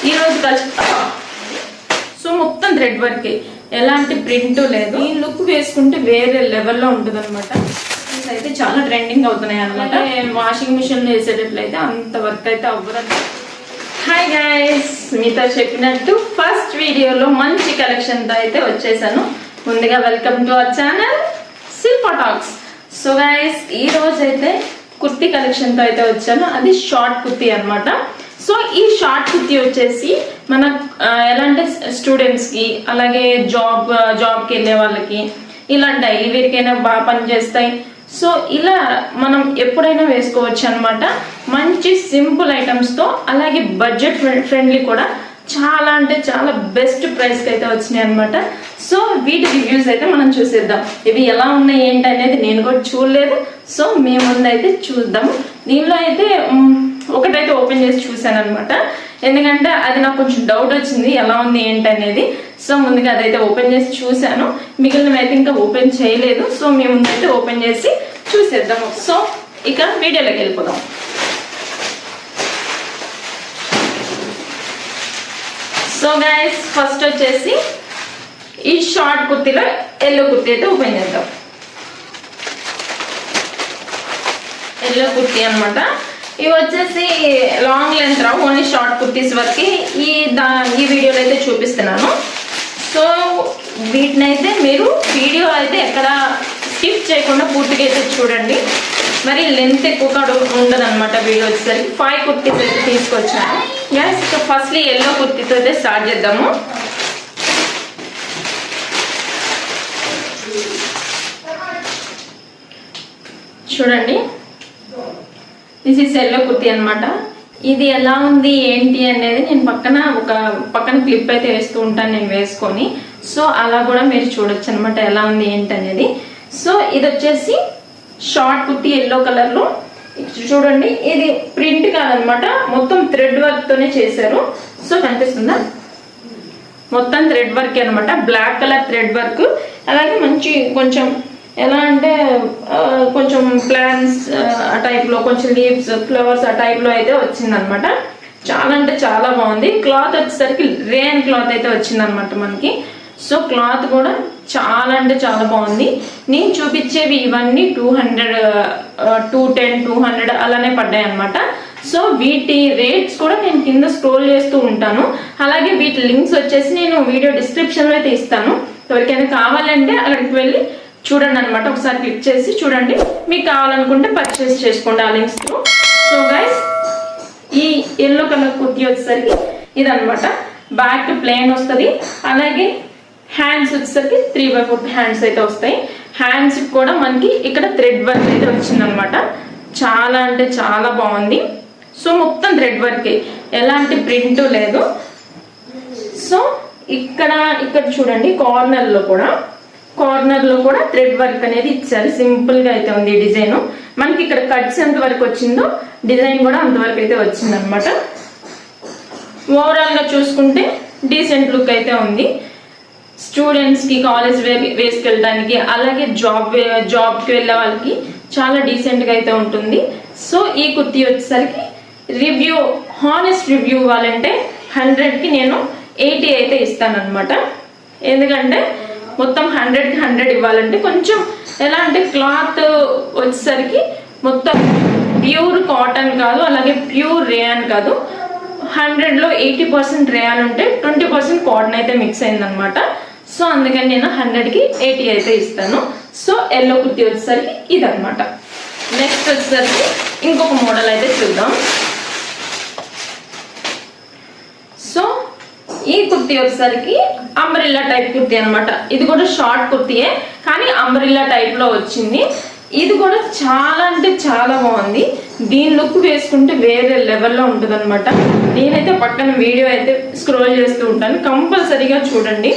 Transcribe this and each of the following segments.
ఈ రోజు సో మొత్తం థ్రెడ్ వర్కే, ఎలాంటి ప్రింట్ లేదు. ఈ లుక్ వేసుకుంటే వేరే లెవెల్లో ఉంటుంది అనమాట. అయితే చాలా ట్రెండింగ్ అవుతున్నాయి అనమాట. వాషింగ్ మిషన్ లో వేసేటట్లయితే అంత వర్క్ అయితే అవ్వదు. హాయ్ గైస్, మీతో చెప్పినట్టు ఫస్ట్ వీడియోలో మంచి కలెక్షన్ తో అయితే వచ్చేసాను. ముందుగా welcome to our channel Shilpa talks. So guys, ఈ రోజు అయితే కుర్తీ కలెక్షన్ తో అయితే వచ్చాను. అది షార్ట్ కుర్తీ అనమాట. సో ఈ షార్ట్ కుర్తీ వచ్చేసి మన ఎలా అంటే స్టూడెంట్స్ కి, అలాగే జాబ్కి వెళ్ళే వాళ్ళకి, ఇలా డైలీ వేర్కైనా బాగా పనిచేస్తాయి. సో ఇలా మనం ఎప్పుడైనా వేసుకోవచ్చు అనమాట. మంచి సింపుల్ ఐటమ్స్ తో, అలాగే బడ్జెట్ ఫ్రెండ్లీ కూడా, చాలా అంటే చాలా బెస్ట్ ప్రైస్ కి అయితే వచ్చినాయి అనమాట. సో వీటి రివ్యూస్ అయితే మనం చూసేద్దాం. ఇవి ఎలా ఉన్నాయి ఏంటి అనేది నేను కూడా చూడలేదు. సో మేము ముందు అయితే చూద్దాము. దీనిలో అయితే ఒకటైతే ఓపెన్ చేసి చూసాను అనమాట. ఎందుకంటే అది నాకు కొంచెం డౌట్ వచ్చింది ఎలా ఉంది ఏంటి అనేది. సో ముందుగా అదైతే ఓపెన్ చేసి చూసాను. మిగిలినవి అయితే ఇంకా ఓపెన్ చేయలేదు. సో మేము ముందైతే ఓపెన్ చేసి చూసేద్దాము. సో ఇక వీడియోలోకి వెళ్ళిపోదాం. సో గైస్, ఫస్ట్ వచ్చేసి ఈ షార్ట్ కుర్తీలో ఎల్లో కుర్తీ అయితే ఓపెన్ చేద్దాం. ఎల్లో కుర్తీ అనమాట. ఇవి వచ్చేసి లాంగ్ లెంత్ రావు, ఓన్లీ షార్ట్ కుర్తీస్ వరకు ఈ వీడియోలో అయితే చూపిస్తున్నాను. సో వీటిని అయితే మీరు వీడియో అయితే ఎక్కడ స్కిప్ చేయకుండా పూర్తిగా అయితే చూడండి. మరి లెంత్ ఎక్కువ ఉండదు అనమాట. వీడియో వచ్చేసరికి 5 కుర్తీస్ అయితే తీసుకొచ్చాను. గ్యాస్ ఇక ఫస్ట్లీ ఎల్లో కుర్తీతో అయితే స్టార్ట్ చేద్దాము. చూడండి, దిస్ ఈస్ ఎల్లో కుర్తీ అనమాట. ఇది ఎలా ఉంది ఏంటి అనేది నేను పక్కన క్లిప్ అయితే వేస్తూ ఉంటాను నేను వేసుకొని. సో అలా కూడా మీరు చూడొచ్చు అనమాట ఎలా ఉంది ఏంటి అనేది. సో ఇది వచ్చేసి షార్ట్ కుర్తీ ఎల్లో కలర్ లో. చూడండి, ఇది ప్రింట్ కాదనమాట, మొత్తం థ్రెడ్ వర్క్ తోనే చేశారు. సో కనిపిస్తుందా, మొత్తం థ్రెడ్ వర్క్ అనమాట. బ్లాక్ కలర్ థ్రెడ్ వర్క్, అలాగే మంచి కొంచెం ఎలా అంటే కొంచెం ప్లాంట్స్ ఆ టైప్ లో, కొంచెం లీవ్స్, ఫ్లవర్స్ ఆ టైప్ లో అయితే వచ్చింది అనమాట. చాలా అంటే చాలా బాగుంది. క్లాత్ వచ్చేసరికి రేయన్ క్లాత్ అయితే వచ్చింది అనమాట మనకి. సో క్లాత్ కూడా చాలా అంటే చాలా బాగుంది. నేను చూపించేవి ఇవన్నీ 200, 210, 200 అలానే పడ్డాయి అనమాట. సో వీటి రేట్స్ కూడా నేను కింద స్క్రోల్ చేస్తూ ఉంటాను. అలాగే వీటి లింక్స్ వచ్చేసి నేను వీడియో డిస్క్రిప్షన్ లో అయితే ఇస్తాను. ఎవరికైనా కావాలంటే అక్కడికి వెళ్ళి చూడండి అనమాట. ఒకసారి క్లిక్ చేసి చూడండి, మీకు కావాలనుకుంటే పర్చేస్ చేసుకోండి ఆ లింక్స్ త్రూ. సో గైస్, ఈ ఎల్లో కలర్ కుర్తీ వచ్చేసరికి ఇదనమాట. బ్యాక్ ప్లెయిన్ వస్తుంది. అలాగే హ్యాండ్స్ వచ్చేసరికి 3/4 హ్యాండ్స్ అయితే వస్తాయి. హ్యాండ్స్ కూడా మనకి ఇక్కడ థ్రెడ్ వర్క్ అయితే వచ్చిందనమాట. చాలా అంటే చాలా బాగుంది. సో మొత్తం థ్రెడ్ వర్కే, ఎలాంటి ప్రింట్ లేదు. సో ఇక్కడ చూడండి, కార్నర్ లో కూడా థ్రెడ్ వర్క్ అనేది ఇచ్చారు. సింపుల్ గా అయితే ఉంది డిజైన్. మనకి ఇక్కడ కట్స్ ఎంత వరకు వచ్చిందో డిజైన్ కూడా అంతవరకు అయితే వచ్చింది అనమాట. ఓవరాల్ గా చూసుకుంటే డీసెంట్ లుక్ అయితే ఉంది. స్టూడెంట్స్ కి, కాలేజ్ వేసుకెళ్ళడానికి, అలాగే జాబ్కి వెళ్ళే వాళ్ళకి చాలా డీసెంట్ గా అయితే ఉంటుంది. సో ఈ కుర్తీ వచ్చేసరికి హానెస్ట్ రివ్యూ ఇవ్వాలంటే 100కి నేను 80 అయితే ఇస్తాను అనమాట. ఎందుకంటే మొత్తం 100కి 100 ఇవ్వాలంటే కొంచెం ఎలా అంటే క్లాత్ వచ్చేసరికి మొత్తం ప్యూర్ కాటన్ కాదు, అలాగే ప్యూర్ రేయాన్ కాదు. 100లో 80% రేయాన్ ఉంటే 20% కాటన్ అయితే మిక్స్ అయిందనమాట. సో అందుకని నేను 100కి 80 అయితే ఇస్తాను. సో ఎల్లో కుర్తీ వచ్చేసరికి ఇదనమాట. నెక్స్ట్ వచ్చేసరికి ఇంకొక మోడల్ అయితే చూద్దాం. సో ఈ కుర్తీ వచ్చేసరికి అంబ్రిల్లా టైప్ కుర్తీ అనమాట. ఇది కూడా షార్ట్ కుర్తీయే, కానీ అంబ్రిల్లా టైప్ లో వచ్చింది. ఇది కూడా చాలా అంటే చాలా బాగుంది. దీని లుక్ వేసుకుంటే వేరే లెవెల్లో ఉంటుంది అనమాట. నేనైతే పక్కన వీడియో అయితే స్క్రోల్ చేస్తూ ఉంటాను, కంపల్సరీగా చూడండి.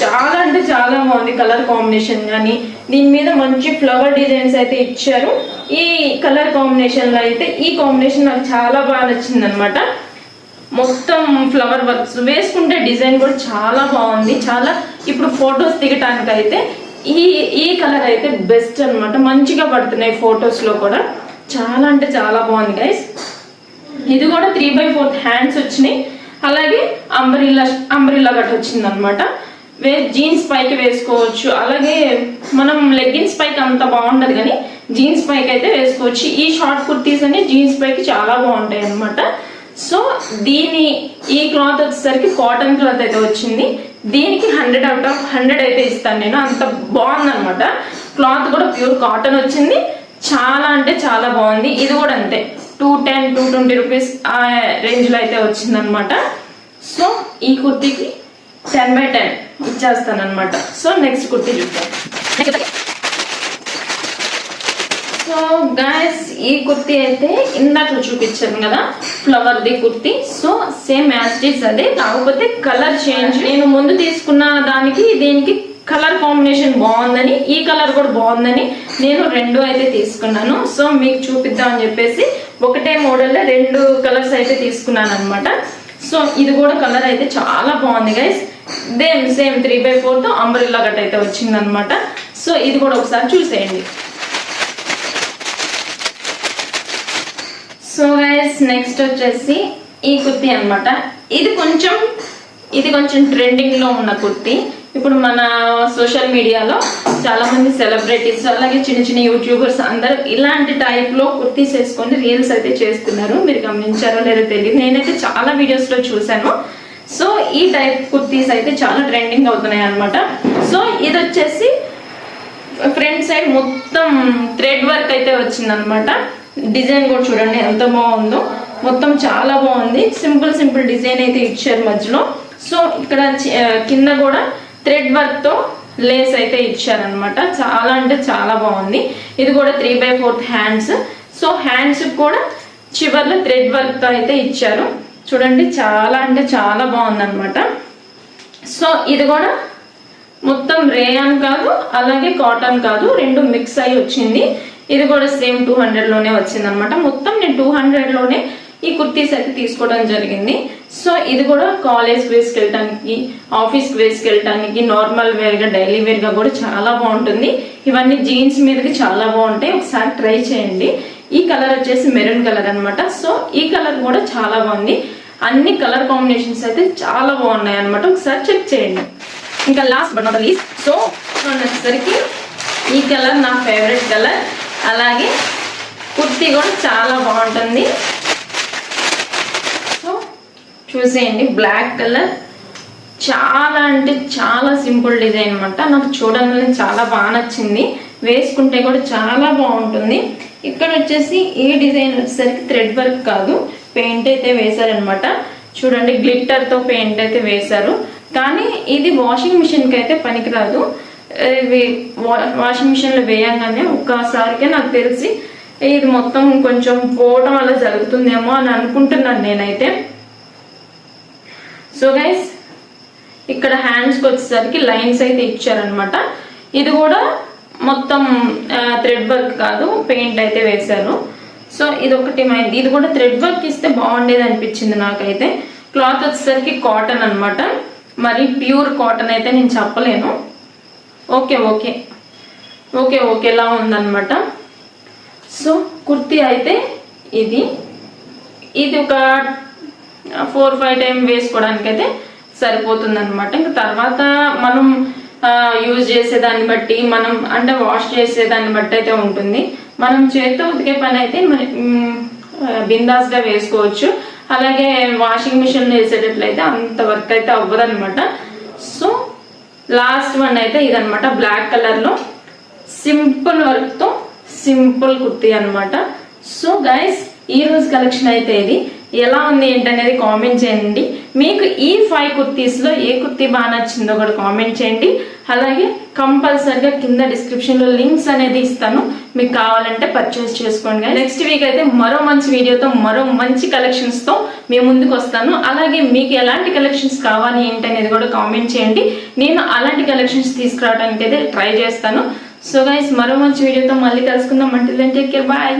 చాలా అంటే చాలా బాగుంది. కలర్ కాంబినేషన్ కానీ, దీని మీద మంచి ఫ్లవర్ డిజైన్స్ అయితే ఇచ్చారు. ఈ కలర్ కాంబినేషన్ లో అయితే ఈ కాంబినేషన్ నాకు చాలా బాగా నచ్చింది అనమాట. మొత్తం ఫ్లవర్ వర్క్స్ వేసుకుంటే డిజైన్ కూడా చాలా బాగుంది. చాలా ఇప్పుడు ఫొటోస్ దిగటానికి అయితే ఈ కలర్ అయితే బెస్ట్ అనమాట. మంచిగా పడుతున్నాయి ఫొటోస్ లో కూడా. చాలా అంటే చాలా బాగుంది గైస్. ఇది కూడా 3/4 హ్యాండ్స్ వచ్చినాయి. అలాగే అంబ్రిల్లా కట్ వచ్చింది అనమాట. జీన్స్ పైకి వేసుకోవచ్చు, అలాగే మనం లెగ్గిన్స్ పైకి అంత బాగుండదు కానీ జీన్స్ పైకి అయితే వేసుకోవచ్చు. ఈ షార్ట్ కుర్తీస్ అన్ని జీన్స్ పైకి చాలా బాగుంటాయి అనమాట. సో ఈ క్లాత్ వచ్చేసరికి కాటన్ క్లాత్ అయితే వచ్చింది. దీనికి 100/100 అయితే ఇస్తాను నేను, అంత బాగుంది అనమాట. క్లాత్ కూడా ప్యూర్ కాటన్ వచ్చింది, చాలా అంటే చాలా బాగుంది. ఇది కూడా అంతే 210-220 రూపీస్ ఆ రేంజ్లో అయితే వచ్చింది అనమాట. సో ఈ కుర్తీకి 10/10 ఇచ్చేస్తాను అనమాట. సో నెక్స్ట్ కుర్తీ చూద్దాం. సో గైస్ ఈ కుర్తీ అయితే ఇందాక చూపించాను కదా ఫ్లవర్ది kurti. So same as it is అదే, కాకపోతే కలర్ చేంజ్. నేను ముందు తీసుకున్న దానికి దీనికి కలర్ కాంబినేషన్ బాగుందని, ఈ కలర్ కూడా బాగుందని నేను 2 అయితే తీసుకున్నాను. సో మీకు చూపిద్దామని చెప్పేసి ఒకటే మోడల్లో 2 కలర్స్ అయితే తీసుకున్నాను అనమాట. సో ఇది కూడా కలర్ అయితే చాలా బాగుంది గైస్. సేమ్ 3/4తో అంబ్రెల్లా కట్ అయితే వచ్చింది అనమాట. సో ఇది కూడా ఒకసారి చూసేయండి. సో గైస్ నెక్స్ట్ వచ్చేసి ఈ కుర్తీ అనమాట. ఇది కొంచెం ట్రెండింగ్ లో ఉన్న కుర్తీ. ఇప్పుడు మన సోషల్ మీడియాలో చాలా మంది సెలబ్రిటీస్ అలాగే చిన్న చిన్న యూట్యూబర్స్ అందరూ ఇలాంటి టైప్ లో కుర్తీస్ వేసుకొని రీల్స్ అయితే చేస్తున్నారు. మీరు గమనించారో లేదో తెలియదు, నేనైతే చాలా వీడియోస్ లో చూసాను. సో ఈ టైప్ కుర్తీస్ అయితే చాలా ట్రెండింగ్ అవుతున్నాయి అనమాట. సో ఇది వచ్చేసి ఫ్రంట్ సైడ్ మొత్తం థ్రెడ్ వర్క్ అయితే వచ్చింది అనమాట. డిజైన్ కూడా చూడండి ఎంత బాగుందో, మొత్తం చాలా బాగుంది. సింపుల్ డిజైన్ అయితే ఇచ్చారు మధ్యలో. సో ఇక్కడ కింద కూడా థ్రెడ్ వర్క్ తో లేస్ అయితే ఇచ్చారనమాట. చాలా అంటే చాలా బాగుంది. ఇది కూడా 3/4 హ్యాండ్స్. సో హ్యాండ్స్ కూడా చివర్లో థ్రెడ్ వర్క్ తో అయితే ఇచ్చారు. చూడండి చాలా అంటే చాలా బాగుంది అనమాట. సో ఇది కూడా మొత్తం రేయాన్ కాదు అలాగే కాటన్ కాదు, 2 మిక్స్ అయి వచ్చింది. ఇది కూడా సేమ్ 200లోనే వచ్చింది అనమాట. మొత్తం నేను 200లోనే ఈ కుర్తీస్ అయితే తీసుకోవడం జరిగింది. సో ఇది కూడా కాలేజ్కి వేసుకెళ్ళటానికి, ఆఫీస్కి వేసుకెళ్ళటానికి, నార్మల్ వేర్గా డైలీ వేర్గా కూడా చాలా బాగుంటుంది. ఇవన్నీ జీన్స్ మీదకి చాలా బాగుంటాయి, ఒకసారి ట్రై చేయండి. ఈ కలర్ వచ్చేసి మెరూన్ కలర్ అనమాట. సో ఈ కలర్ కూడా చాలా బాగుంది. అన్ని కలర్ కాంబినేషన్స్ అయితే చాలా బాగున్నాయి అనమాట, ఒకసారి చెక్ చేయండి. ఇంకా last but not least, so వచ్చేసరికి ఈ కలర్ నా ఫేవరెట్ కలర్. అలాగే కుర్తీ కూడా చాలా బాగుంటుంది. సో చూసేయండి, బ్లాక్ కలర్ చాలా అంటే చాలా సింపుల్ డిజైన్ అనమాట. నాకు చూడడానికి చాలా బాగా నచ్చింది, వేసుకుంటే కూడా చాలా బాగుంటుంది. ఇక్కడ వచ్చేసి ఈ డిజైన్ వచ్చేసరికి థ్రెడ్ వర్క్ కాదు, పెయింట్ అయితే వేశారనమాట. చూడండి గ్లిట్టర్తో పెయింట్ అయితే వేశారు. కానీ ఇది వాషింగ్ మిషన్కి అయితే పనికిరాదు. వాషింగ్ మిషన్లో వేయంగానే ఒక్కసారికే నాకు తెలిసి ఇది మొత్తం కొంచెం పోవడం వల్ల జరుగుతుందేమో అని అనుకుంటున్నాను నేనైతే. సో గైస్ ఇక్కడ హ్యాండ్స్కి వచ్చేసరికి లైన్స్ అయితే ఇచ్చారనమాట. ఇది కూడా మొత్తం థ్రెడ్ వర్క్ కాదు, పెయింట్ అయితే వేశారు. సో ఇది ఒకటి మైంది, ఇది కూడా థ్రెడ్ వర్క్ ఇస్తే బాగుండేది అనిపించింది నాకైతే. క్లాత్ వచ్చేసరికి కాటన్ అనమాట, మరి ప్యూర్ కాటన్ అయితే నేను చెప్పలేను. ఓకేలా ఉందన్నమాట. సో కుర్తీ అయితే ఇది ఒక 4-5 టైం వేసుకోవడానికి అయితే సరిపోతుంది అనమాట. ఇంకా తర్వాత మనం యూజ్ చేసేదాన్ని బట్టి, మనం అంటే వాష్ చేసేదాన్ని బట్టి అయితే ఉంటుంది. మనం చేతితో ఉతికే పని అయితే బిందాస్గా వేసుకోవచ్చు. అలాగే వాషింగ్ మిషన్లో వేసేటట్లయితే అంత వర్క్ అయితే అవ్వదు అనమాట. సో లాస్ట్ వన్ అయితే ఇదనమాట, బ్లాక్ కలర్లో సింపుల్ వర్క్తో సింపుల్ కుర్తీ అనమాట. సో గైస్ ఈ రోజు కలెక్షన్ అయితే ఇది. ఎలా ఉంది ఏంటనేది కామెంట్ చేయండి. మీకు ఈ 5 కుర్తీస్లో ఏ కుర్తీ బాగా నచ్చిందో కూడా కామెంట్ చేయండి. అలాగే కంపల్సరిగా కింద డిస్క్రిప్షన్లో లింక్స్ అనేది ఇస్తాను, మీకు కావాలంటే పర్చేస్ చేసుకోండి. నెక్స్ట్ వీక్ అయితే మరో మంచి వీడియోతో, మరో మంచి కలెక్షన్స్తో మేము ముందుకు వస్తాను. అలాగే మీకు ఎలాంటి కలెక్షన్స్ కావాలి ఏంటనేది కూడా కామెంట్ చేయండి. నేను అలాంటి కలెక్షన్స్ తీసుకురావడానికి అయితే ట్రై చేస్తాను. సో గైస్ మరో మంచి వీడియోతో మళ్ళీ కలుసుకుందాం. Until then take care, bye.